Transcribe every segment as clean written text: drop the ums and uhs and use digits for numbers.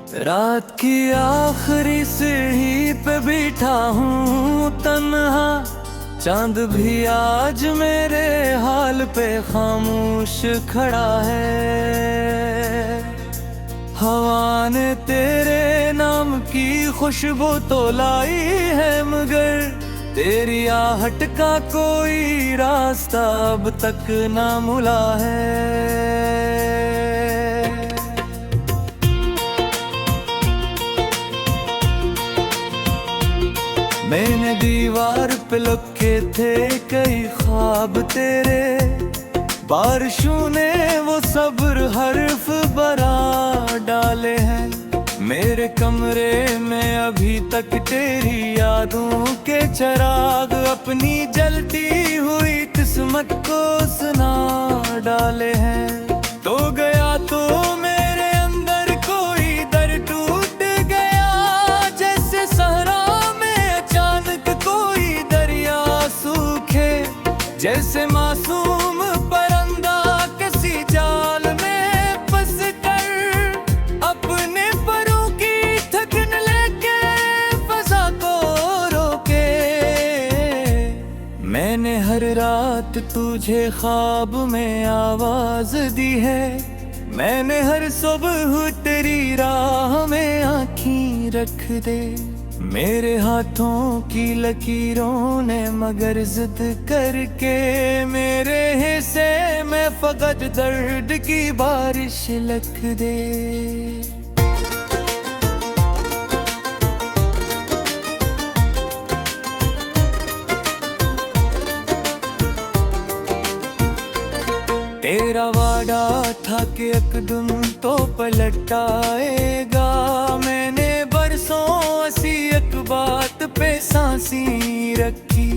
रात की आखिरी सीढ़ी पे बैठा हूँ तन्हा, चांद भी आज मेरे हाल पे खामोश खड़ा है। हवा ने तेरे नाम की खुशबू तो लाई है, मगर तेरी आहट का कोई रास्ता अब तक ना मिला है। मैंने दीवार पे लिखे थे कई ख्वाब तेरे, बारिशों ने वो सब्र हर्फ बरा डाले हैं। मेरे कमरे में अभी तक तेरी यादों के चिराग अपनी जलती हुई किस्मत को सुना डाले हैं। तो गया तो मेरे अंदर कोई दर टूट गया, जैसे सहरा जैसे मासूम परिंदा किसी जाल में फंस कर, अपने परों की थकन लेके फजा को रोके। मैंने हर रात तुझे ख्वाब में आवाज दी है, मैंने हर सुबह तेरी राह में आँखें रख दे। मेरे हाथों की लकीरों ने मगर जिद करके मेरे हिस्से में फकत दर्द की बारिश लिख दे। तेरा वादा था कि एक दिन तो पलट आएगा, मैंने बरसों ऐसी एक बात पे सांसी रखी।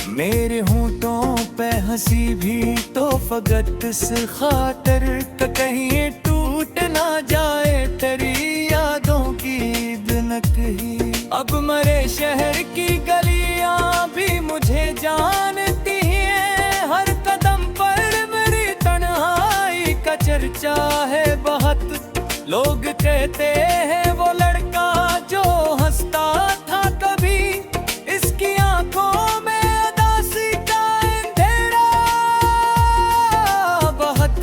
मेरे होंठों पे हंसी भी तो फकत इस खातर कहीं टूट ना जाए तेरी यादों की दिनक ही। अब मरे शहर की गलियां भी मुझे जानती हैं, हर कदम पर मेरी तन्हाई का चर्चा है बहुत। लोग कहते हैं वो लड़का जो हंसता था कभी, इसकी आंखों में उदासी का अंधेरा बहुत।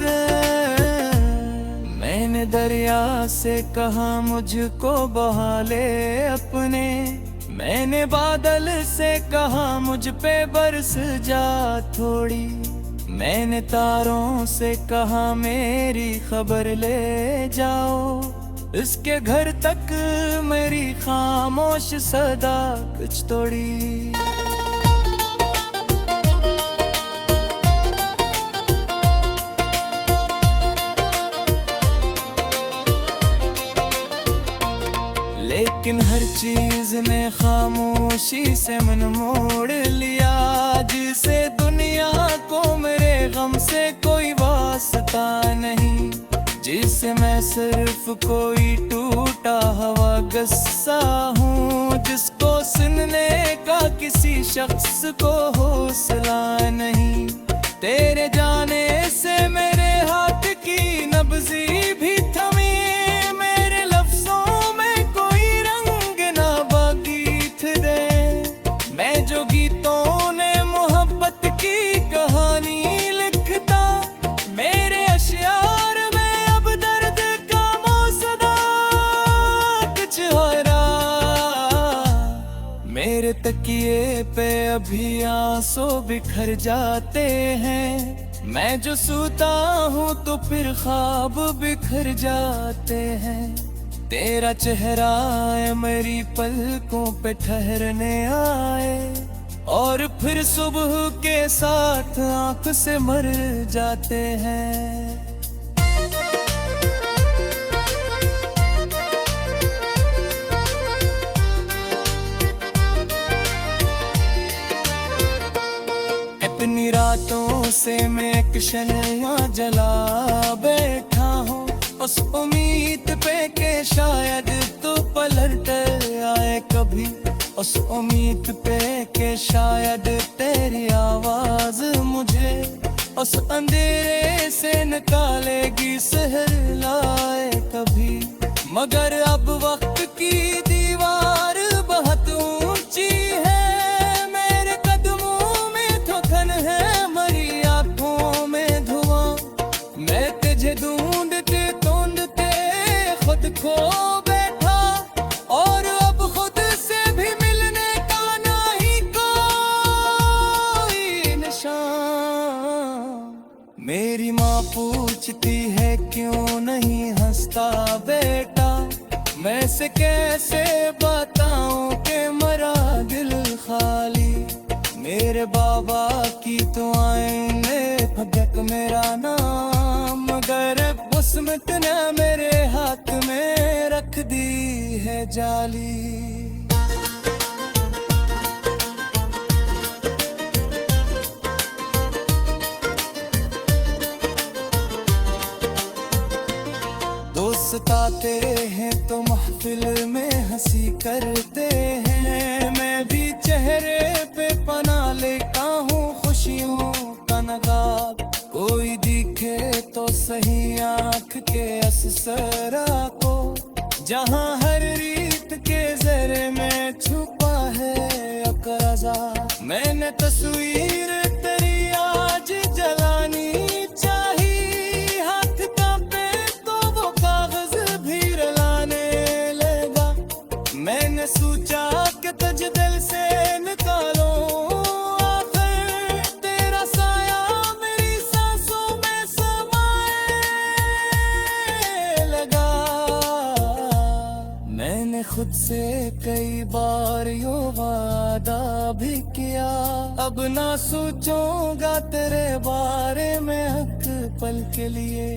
मैंने दरिया से कहा मुझको बहा ले अपने, मैंने बादल से कहा मुझ पे बरस जा थोड़ी। मैंने तारों से कहा मेरी खबर ले जाओ, इसके घर तक मेरी खामोश सदा कुछ तोड़ी। लेकिन हर चीज ने खामोशी से मन मोड़ लिया, जिसे दुनिया को मेरे गम से कोई वास्ता नहीं, जिसे मैं सिर्फ कोई टूटा हुआ गस्सा हूँ, जिसको सुनने का किसी शख्स को हौसला नहीं। तेरे जाने से मेरे हाथ की नब्ज़ी भी थमी, मेरे लफ्ज़ों में कोई रंग ना बागीत दे। मैं जो गीतों ने मोहब्बत की कहानी लिखता, मेरे अश्यार में अब दर्द का मौसदा कुछ हो रहा। मेरे तकिए पे अभी आंसू बिखर जाते हैं, मैं जो सोता हूँ तो फिर ख्वाब बिखर जाते हैं। तेरा चेहरा मेरी पलकों पे ठहरने आए, और फिर सुबह के साथ आंख से मर जाते हैं। अपनी रातों से मैं एक शम्मा जला बैठा हूँ, उस उम्मीद पे के शायद तू पलट आए कभी, उस उम्मीद पे के शायद तेरी आवाज मुझे उस अंधेरे से निकालेगी, सहर लाए कभी। मगर अब वक्त की दीवार बहुत ऊंची है। मेरे कदमों में थकन है, मरी आंखों में धुआं। मैं तुझे ढूंढते ढूंढते खुद खो बैठा, और अब खुद से भी मिलने का नहीं कोई निशान। मेरी माँ पूछती है क्यों नहीं हंसता बेटा, मैं से कैसे बताऊं कि मरा दिल खाली। मेरे बाबा की दुआएं ने भगत मेरा नाम, मगर किस्मत ने मेरे हाथ में रख दी है जाली। दोस्त आते हैं तो महफिल में हंसी करते हैं, मैं भी चेहरे पे पना लेता हूँ खुशियों का नकाब। कोई दिखे तो सही आँख के असरा को, जहाँ हर रीत के जरे में छुपा है अकराजा। मैंने तस्वीर तेरी आज जलानी चाहिए, हाथ कांपे तो वो कागज भी रुलाने लगा। मैंने सोचा कि तुझ दिल से निकालो आखिर, तेरा साया मेरी सांसों में समाए लगा। मैंने खुद से कई बार यो वादा भी किया, अब ना सोचूंगा तेरे बारे में हक पल के लिए।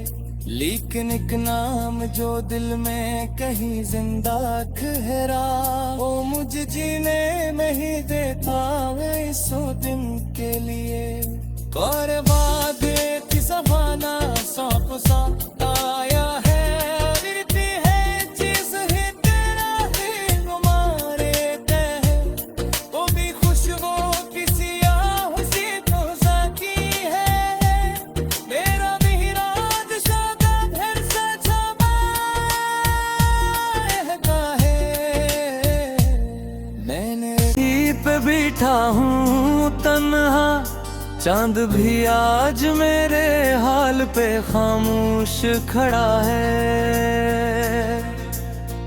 लेकिन एक नाम जो दिल में कहीं जिंदा ठहरा, वो मुझे जीने नहीं देता मैं इस दिन के लिए। और वादे की सफाना सौंप सा आया है, गिरती है चीज है तेरा ही तुम्हारे तह। वो भी खुशबू किसी आहुसी तो साकी है, मेरा विराज सादा घर से छबा है। मैंने पे बैठा हूँ तन्हा, चांद भी आज मेरे हाल पे खामोश खड़ा है।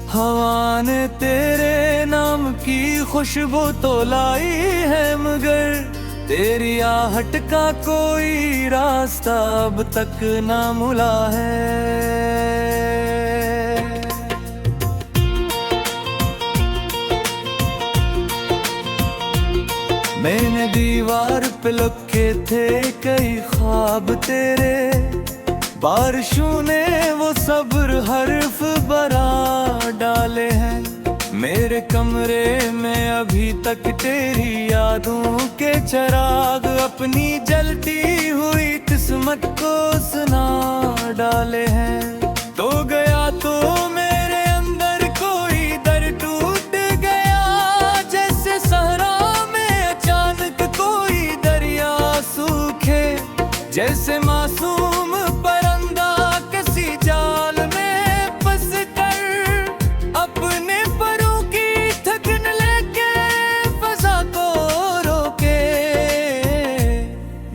हवा ने तेरे नाम की खुशबू तो लाई है, मगर तेरी आहट का कोई रास्ता अब तक ना मिला है। मैंने दीवार पे लिखे थे कई ख्वाब तेरे, बारिशों ने वो सब्र हर्फ बरा डाले हैं। मेरे कमरे में अभी तक तेरी यादों के चिराग अपनी जलती हुई किस्मत को सुना डाले हैं। तो गया तो मेरे अंदर कोई दर टूट गया, जैसे सहरा कोई दरिया सूखे। जैसे मासूम परिंदा किसी जाल में फंस कर, अपने परों की थकन लेके फजा को रोके।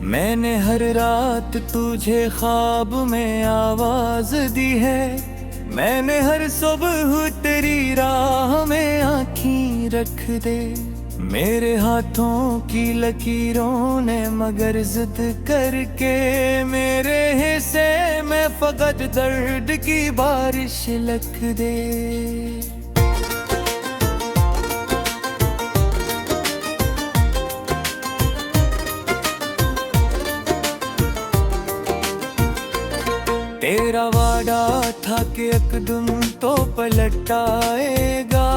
मैंने हर रात तुझे ख्वाब में आवाज दी है, मैंने हर सुबह तेरी राह में आँखें रख दे। मेरे हाथों की लकीरों ने मगर जिद करके मेरे हिस्से में फकत दर्द की बारिश लिख दे। तेरा वादा था कि एक दिन तो पलट आएगा,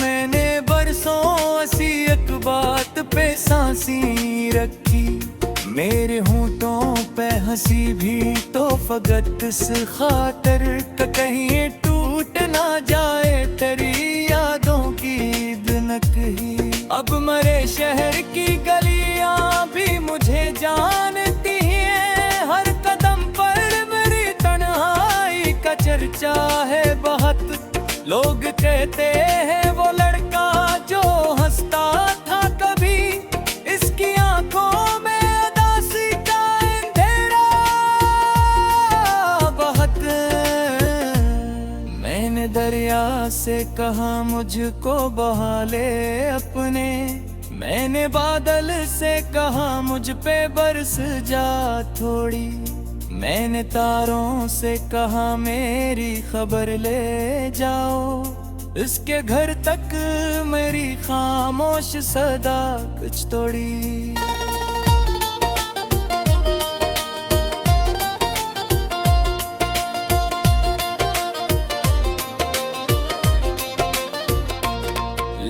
मैंने बरसों ऐसी एक बात पे सांसी रखी। मेरे होंठों पे हंसी भी तो फकत इस खातर का कहीं टूट ना जाए तेरी यादों की दिनक ही। अब मरे शहर की गलियां भी मुझे जानती हैं, हर कदम पर मेरी तन्हाई का चर्चा है बहुत। लोग कहते हैं वो लड़का जो हंसता था कभी, इसकी आंखों में उदासी का अंधेरा बहुत। मैंने दरिया से कहा मुझको बहा ले अपने, मैंने बादल से कहा मुझ पे बरस जा थोड़ी, मैंने तारों से कहा मेरी खबर ले जाओ, इसके घर तक मेरी खामोश सदा कुछ तोड़ी।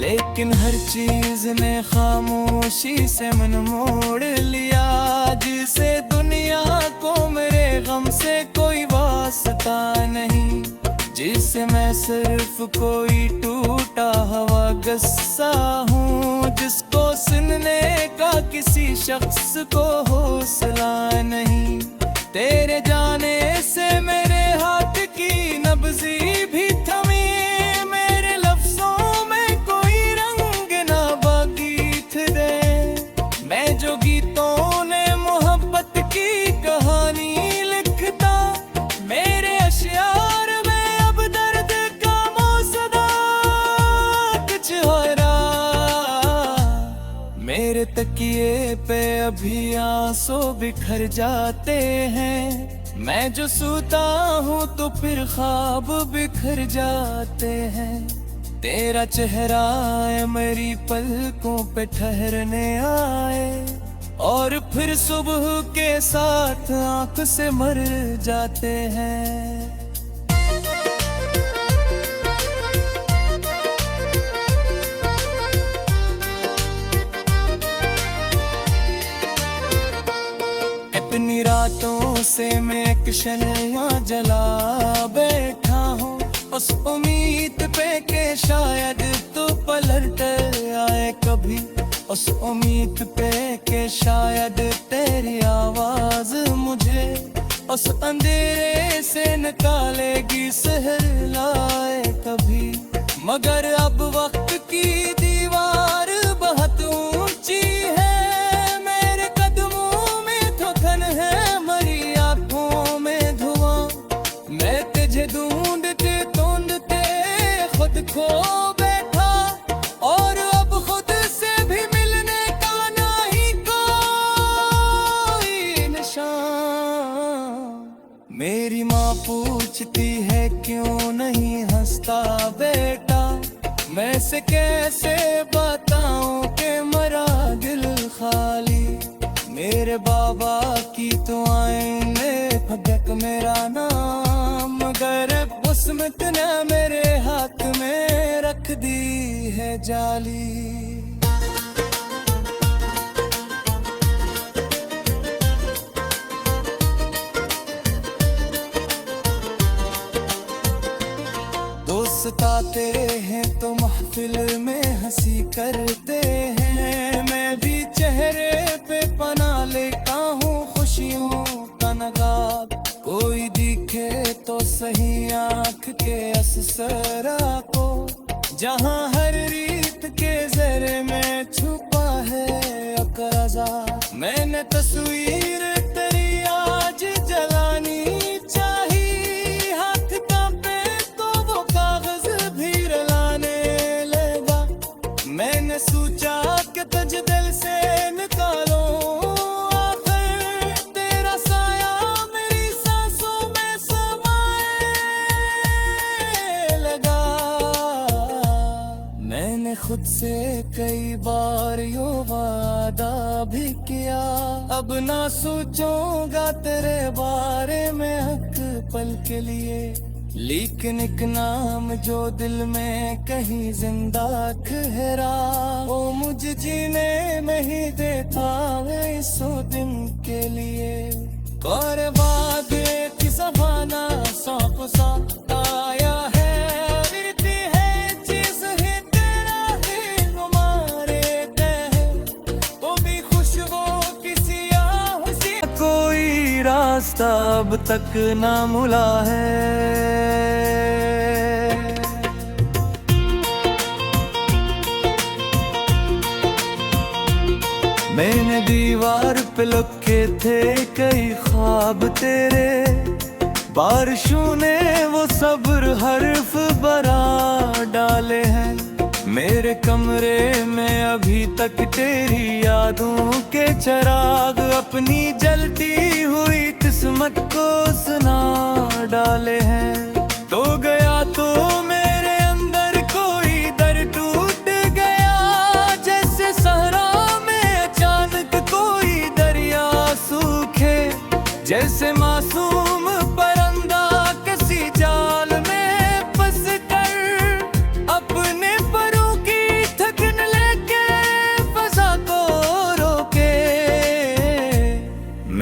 लेकिन हर चीज ने खामोशी से मन मोड़ लिया, जिसे दुनिया को मेरे गम से कोई वास्ता नहीं, जिसे मैं सिर्फ कोई टूटा हुआ गस्सा हूँ, जिसको सुनने का किसी शख्स को हौसला नहीं। तेरे जाने से मेरे हाथ की नब्जी भी थमी, मेरे लफ्जों में कोई रंग ना बाकी थे। मैं जो गीतों ने मोहब्बत की कहानी लिखता, मेरे अशियार में अब दर्द का मौसदा कुछ हो रहा। मेरे तकिए पे अभी आंसू बिखर जाते हैं, मैं जो सोता हूँ तो फिर ख्वाब बिखर जाते हैं। तेरा चेहरा मेरी पलकों पे ठहरने आए, और फिर सुबह के साथ आंख से मर जाते हैं। अपनी रातों से मैं एक शम्मा जला बैठा हूँ, उस उम्मीद पे के शायद तू पलट आए कभी, उस उम्मीद पे के शायद तेरी आवाज मुझे उस अंधेरे से निकालेगी, सहलाए कभी। मगर अब वक्त की दीवार बहुत ऊंची है, मेरे कदमों में थकन है, मरी आंखों में धुआं। मैं तुझे ढूंढते ढूंढते खुद खो बैठा, और अब खुद से भी मिलने का नहीं कोई निशान। मेरी माँ पूछती है क्यों नहीं हंसता बेटा, मैं से कैसे बताऊं कि मरा दिल खाली। मेरे बाबा की तो आईने फटक मेरा नाम, मगर किस्मत ने मेरे हाथ में रख दी है जाली। दोस्त आते हैं तो महफिल में हंसी करते हैं, मैं भी चेहरे पे पना लेता हूँ खुशियों का नगार। कोई दिखे तो सही आँख के अससरा को, जहाँ हर रीत के जरे में छुपा है अकराजा। मैंने तस्वीर तेरी आज जलानी चाहिए, हाथ कांपे तो वो कागज भी रुलाने लगा। मैंने सोचा कि तुझ दिल से निकालो आखिर, तेरा साया मेरी सांसों में समाए लगा। मैंने खुद से कई बार यो वादा भी किया, अब ना सोचूंगा तेरे बारे में हक पल के लिए। लेकिन एक नाम जो दिल में कहीं जिंदा ठहरा, वो मुझे जीने में ही देता है इस दिन के लिए। और बाद की सफाना सौंप सा आया है, रीति है चीज है तेरा ही हमारे तह, वो भी खुशबू किसी आहुसी। कोई रास्ता अब तक ना मिला है, मैंने दीवार पे लिखे थे कई ख्वाब तेरे, बारिशों ने वो सब्र हर्फ बरा डाले हैं। मेरे कमरे में अभी तक तेरी यादों के चिराग अपनी जलती हुई किस्मत को सुना डाले हैं। तो गया तो मेरे अंदर कोई दर टूट गया, जैसे सहरा में अचानक कोई दरिया सूखे, जैसे मासूम परिंदा किसी जाल में फंस कर अपने परों की थकन लेके फजा को रोके।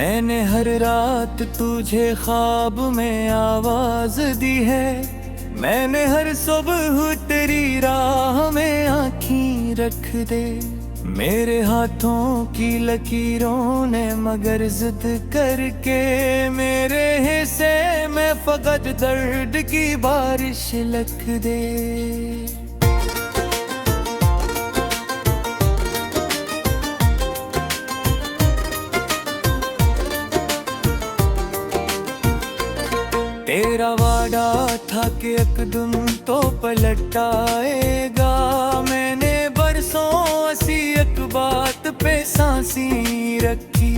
मैंने हर रात तुझे ख्वाब में आवाज दी है, मैंने हर सुबह तेरी राह में आँखें रख दे। मेरे हाथों की लकीरों ने मगर जिद करके मेरे हिस्से में फकत दर्द की बारिश लिख दे। तेरा वादा था कि एक दिन तो पलट आएगा, मैंने बरसों ऐसी एक बात पे सांसी रखी।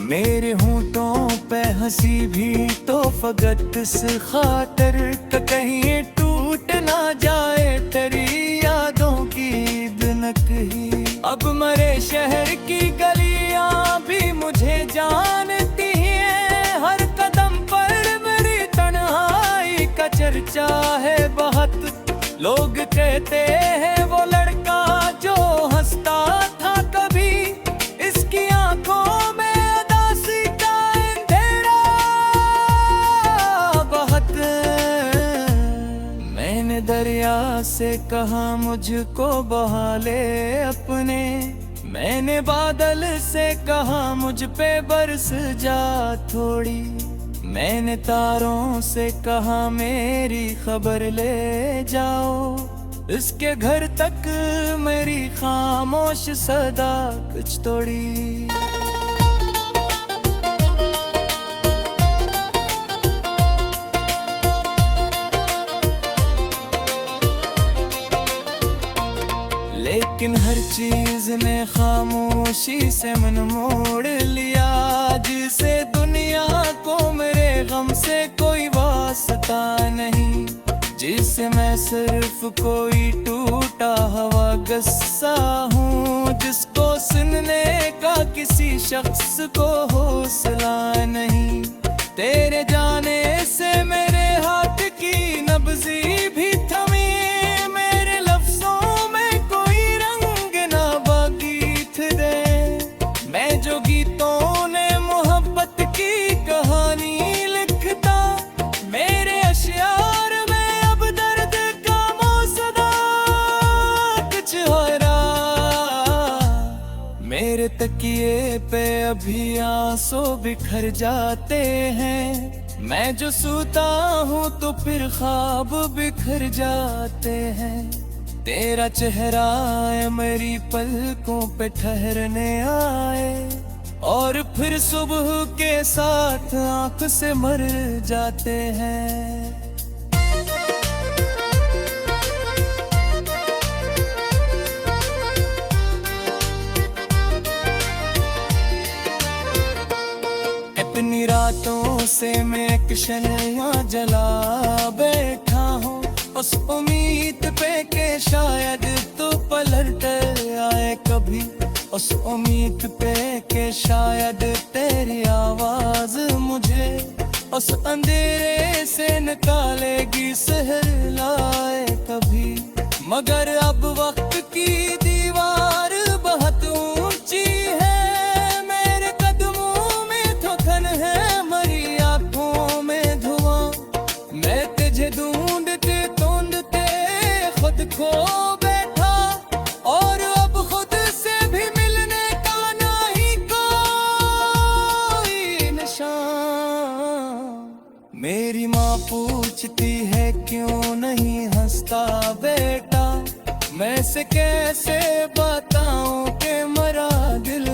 मेरे होंठों पे हंसी भी तो फकत इस खातर कि कहीं टूट ना जाए तेरी यादों की दिनक ही। अब मरे शहर की गलियां भी मुझे जानती हैं, हर कदम पर का चर्चा है बहुत। लोग कहते हैं वो लड़का जो हंसता था कभी, इसकी आंखों में उदासी का अंधेरा बहुत। मैंने दरिया से कहा मुझको बहा ले अपने, मैंने बादल से कहा मुझ पे बरस जा थोड़ी, मैंने तारों से कहा मेरी खबर ले जाओ। इसके घर तक मेरी खामोश सदा कुछ तोड़ी। लेकिन हर चीज ने खामोशी से मन मोड़ लिया, जिसे दुनिया को मेरे गम से कोई वास्ता नहीं, जिसे मैं सिर्फ कोई टूटा हुआ गस्सा हूँ, जिसको सुनने का किसी शख्स को हौसला नहीं। तेरे जाने से मेरे हाथ की नब्जी भी थमी, मेरे लफ्जों में कोई रंग ना बाकी थे। मैं जो गीतों ने मोहब्बत की कहानी लिखता, मेरे अशियार में अब दर्द का मौसदा कुछ हो रहा। मेरे तकिए पे अभी आंसू बिखर जाते हैं, मैं जो सोता हूँ तो फिर ख्वाब बिखर जाते हैं। तेरा चेहरा मेरी पलकों पे ठहरने आए, और फिर सुबह के साथ आंख से मर जाते हैं। अपनी रातों से मैं एक शम्मा जला बैठा हूँ, उस उम्मीद पे के शायद तो पलट आए कभी, उस उम्मीद पे के शायद तेरी आवाज मुझे उस अंधेरे से निकालेगी, सहलाए कभी। मगर अब वक्त की दीवार बहुत ऊंची है, मेरे कदमों में थकन है, मरी आंखों में धुआं। मैं तुझे ढूंढते ढूंढते खुद खो बैठा, और अब खुद से भी मिलने का नहीं कोई निशान। मेरी माँ पूछती है क्यों नहीं हंसता बेटा, मैं से कैसे बताऊं कि मरा दिल।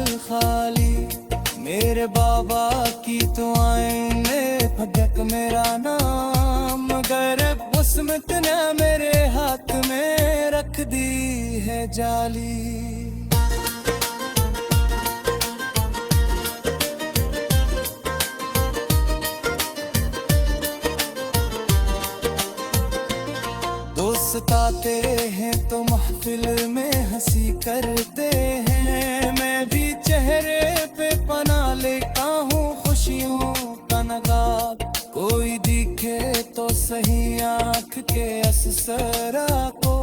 मेरे बाबा की दुआएं ने फटक मेरा नाम, मगर किस्मत ने मेरे हाथ में रख दी है जाली। दोस्त आते हैं तो महफिल में हंसी करते हैं, मैं भी चेहरे पे पना लेता हूँ खुशियों का नगार। कोई दिखे तो सही आँख के अससरा को,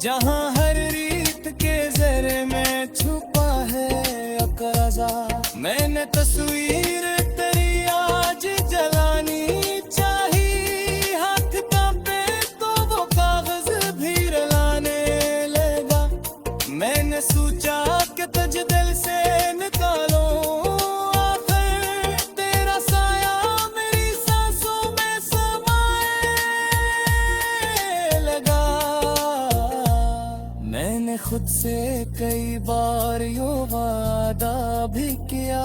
जहाँ हर रीत के जरे में छुपा है अकरज़ा। मैंने तस्वीर तेरी आज जलानी चाहिए, हाथ कांपे तो वो कागज भी रुलाने लगा। मैंने सोचा कि तुझ दिल से निकालो आखिर तेरा साया मेरी सांसों में समाए लगा। मैंने खुद से कई बार यो वादा भी किया,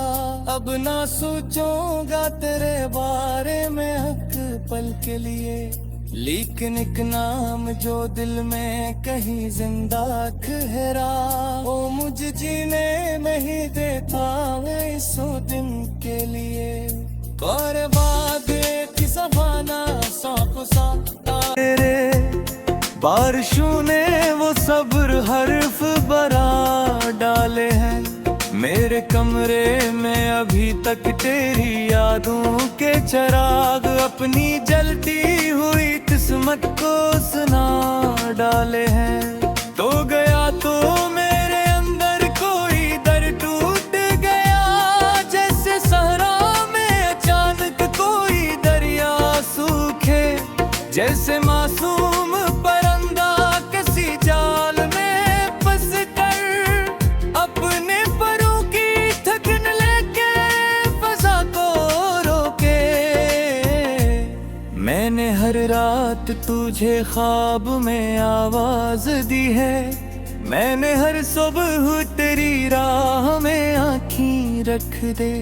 अब ना सोचूंगा तेरे बारे में हक पल के लिए। लेकिन एक नाम जो दिल में कहीं जिंदा ठहरा, वो मुझे जीने में ही देता है सौ दिन के लिए। और बाद की सफाना सौंप सा तेरे बारिशों ने वो सब्र हर्फ बरा डाले हैं। मेरे कमरे में अभी तक तेरी यादों के चिराग अपनी जलती हुई किस्मत को सुना डाले हैं। तो गया तो मेरे अंदर कोई दर टूट गया, जैसे सहरा में अचानक कोई दरिया सूखे। जैसे मासूम परिंदा किसी जाल में फंस कर अपने परों की थकन लेके फजा को रोके। मैंने हर रात तुझे ख्वाब में आवाज दी है, मैंने हर सुबह तेरी राह में आँखें रख दे।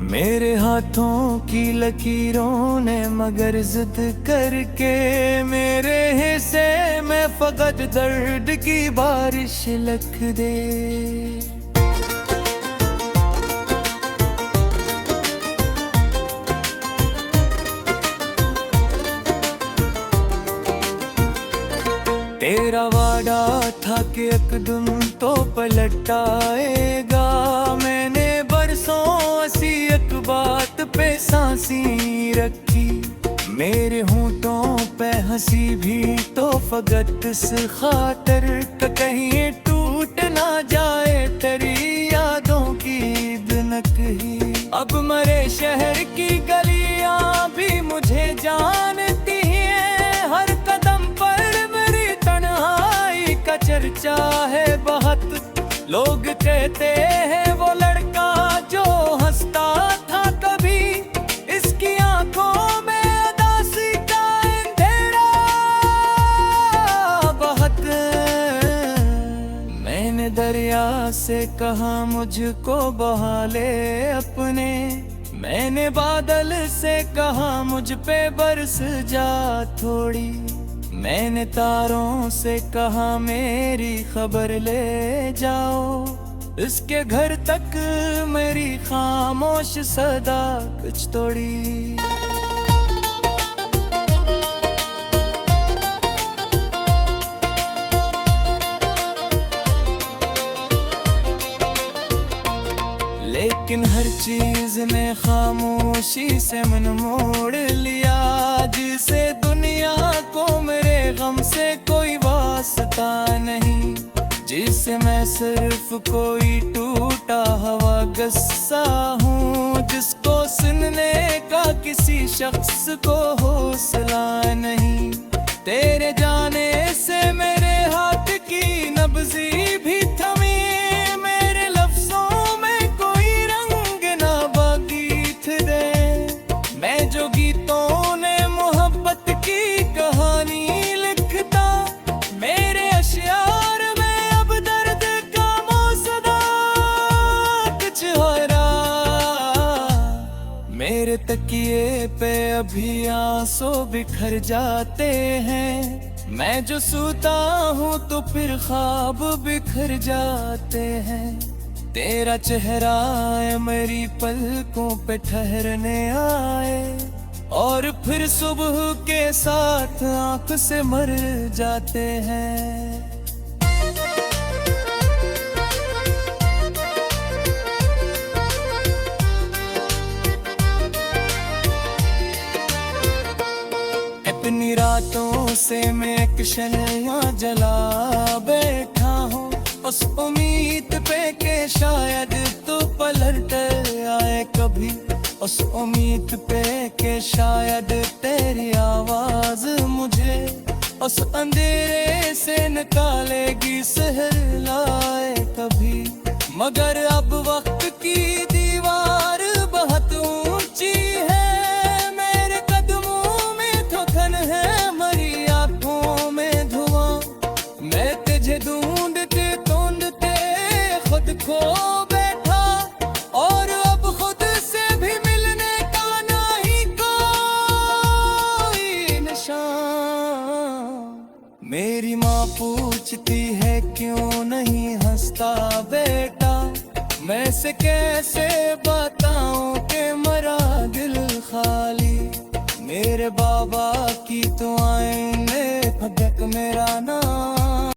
मेरे हाथों की लकीरों ने मगर जिद करके मेरे हिस्से में फकत दर्द की बारिश लिख दे। तेरा वादा था कि एक दिन तो पलट आएगा, मैंने बरसों ऐसी एक बात पे सांसी रखी। मेरे होंठों पे हंसी भी तो फकत इस खातिर कहीं टूट ना जाए तेरी यादों की दिनक ही। अब मरे शहर की गलियां भी मुझे जानती हैं, हर कदम पर मेरी तन्हाई का चर्चा है बहुत। लोग कहते हैं वो लड़का जो हंसता था कभी, इसकी आंखों में उदासी का अंधेरा बहुत। मैंने दरिया से कहा मुझको बहा ले अपने, मैंने बादल से कहा मुझ पे बरस जा थोड़ी। मैंने तारों से कहा मेरी खबर ले जाओ, इसके घर तक मेरी खामोश सदा कुछ तोड़ी। लेकिन हर चीज ने खामोशी से मन मोड़ लिया, जिसे दुनिया को मेरे गम से कोई वास्ता नहीं। जिसे मैं सिर्फ कोई टूटा हुआ गस्सा हूँ, जिसको सुनने का किसी शख्स को हौसला नहीं। तेरे जाने से मेरे हाथ की नब्जी भी थमी, मेरे लफ्जों में कोई रंग ना बाकी थे। मैं जो गीतों ने मोहब्बत की कहानी लिखता, मेरे अशियार में अब दर्द का मौसदा कुछ हो रहा। तकिए पे अभी आंसू बिखर जाते हैं। मैं जो सोता हूँ तो फिर ख्वाब बिखर जाते हैं। तेरा चेहरा है मेरी पलकों पे ठहरने आए, और फिर सुबह के साथ आंख से मर जाते हैं। अपनी रातों से मैं एक शैया जला बैठा हूँ, उस उम्मीद पे के शायद तू पलट आए कभी। उस उम्मीद पे के शायद तेरी आवाज मुझे उस अंधेरे से निकालेगी, सहलाए कभी। मगर अब वक्त की दीवार बहुत ऊंची है, मेरे कदमों में थकन है, मरी आंखों में धुआं। मैं तुझे ढूंढते ढूंढते खुद खो बैठा, और अब खुद से भी मिलने का नहीं कोई निशान। मेरी माँ पूछती है क्यों नहीं हंसता बेटा, मैं से कैसे बताऊं कि मरा दिल खाली। मेरे बाबा की दुआएं में भटक मेरा नाम,